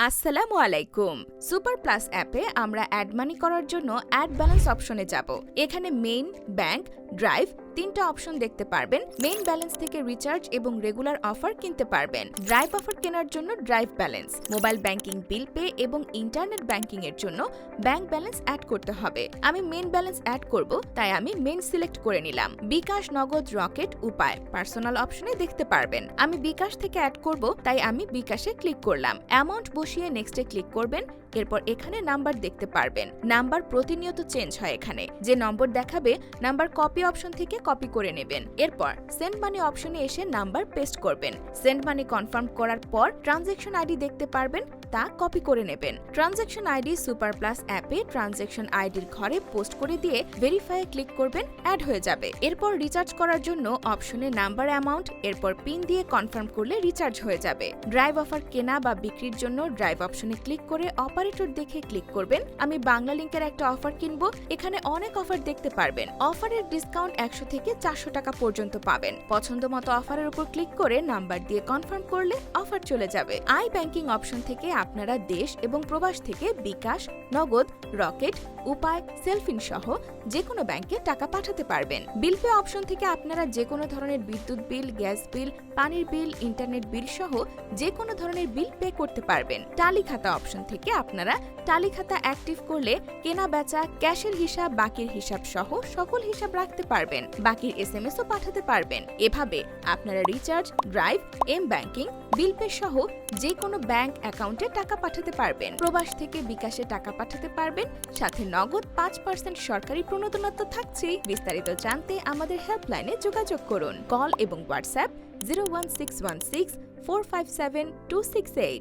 আসসালামু আলাইকুম। Super plus অ্যাপে আমরা অ্যাড মানি করার জন্য অ্যাড ব্যালেন্স অপশনে যাব। এখানে মেইন, ব্যাংক, ড্রাইভ তিনটা অপশন দেখতে পারবেন। মেইন ব্যালেন্স থেকে রিচার্জ এবং রেগুলার অফার কিনতে পারবেন। ড্রাইভ অফার কেনার জন্য drive balance, mobile banking, bill pay এবং ইন্টারনেট ব্যাংকিং এর জন্য ব্যাংক ব্যালেন্স অ্যাড করতে হবে। আমি মেইন ব্যালেন্স অ্যাড করব, তাই আমি মেইন সিলেক্ট করে নিলাম। বিকাশ, নগদ, রকেট, উপায় পার্সোনাল অপশনে দেখতে পারবেন। আমি বিকাশ থেকে অ্যাড করব, তাই আমি বিকাশে ক্লিক করলাম। অ্যামাউন্ট বসিয়ে নেক্সটে ক্লিক করবেন। এরপর এখানে নাম্বার দেখতে পারবেন। নাম্বার প্রতিনিয়ত চেঞ্জ হয়। এখানে যে নম্বর দেখাবে নাম্বার কপি অপশন থেকে কপি করে নেবেন। এরপর সেন্ড মানি অপশনে এসে নাম্বার পেস্ট করবেন। সেন্ড মানি কনফার্ম করার পর ট্রানজ্যাকশন আইডি দেখতে পারবেন, তা কপি করে নেবেন। ট্রানজ্যাকশন আইডি সুপার প্লাস অ্যাপে ট্রানজ্যাকশন আইডির ঘরে পোস্ট করে দিয়ে ভেরিফাই ক্লিক করবেন, অ্যাড হয়ে যাবে। এরপর রিচার্জ করার জন্য অপশনে নাম্বার, অ্যামাউন্ট, এরপর পিন দিয়ে কনফার্ম করলে রিচার্জ হয়ে যাবে। ড্রাইভ অফার কেনা বা বিক্রির জন্য ড্রাইভ অপশনে ক্লিক করে অপারেটর দেখে ক্লিক করবেন। আমি বাংলা লিংকের একটা অফার কিনবো। এখানে অনেক অফার দেখতে পারবেন। অফারের ডিসকাউন্ট 100 থেকে 400 টাকা পর্যন্ত পাবেন। পছন্দ মতো অফারের উপর ক্লিক করে নাম্বার দিয়ে কনফার্ম করলে অফার চলে যাবে। আই ব্যাংকিং অপশন থেকে আপনারা দেশ এবং প্রবাস থেকে বিকাশ, নগদ, রকেট, উপায়, সেলফিন সহ যে কোনো ব্যাংকে টাকা পাঠাতে পারবেন। বিল পে অপশন থেকে আপনারা যে কোনো ধরনের বিদ্যুৎ বিল, গ্যাস বিল, পানির বিল, ইন্টারনেট বিল সহ যে কোনো ধরনের বিল পে করতে পারবেন। টালি খাতা অপশন থেকে আপনারা টালি খাতা অ্যাক্টিভ করলে কেনা বেচা, ক্যাশের হিসাব, বাকির হিসাব সহ সকল হিসাব রাখতে পারবেন। বাকির এসএমএসও পাঠাতে পারবেন। এভাবে আপনারা recharge, drive, M banking, bill pay সহ যে কোনো ব্যাংক অ্যাকাউন্টে টাকা পাঠাতে পারবেন। প্রবাস থেকে বিকাশে টাকা পাঠাতে পারবেন। সাথে নগদ 5% সরকারি প্রণোদনা তো থাকছেই। বিস্তারিত জানতে আমাদের হেল্পলাইনে যোগাযোগ করুন। কল এবং হোয়াটসঅ্যাপ 01616 457 268।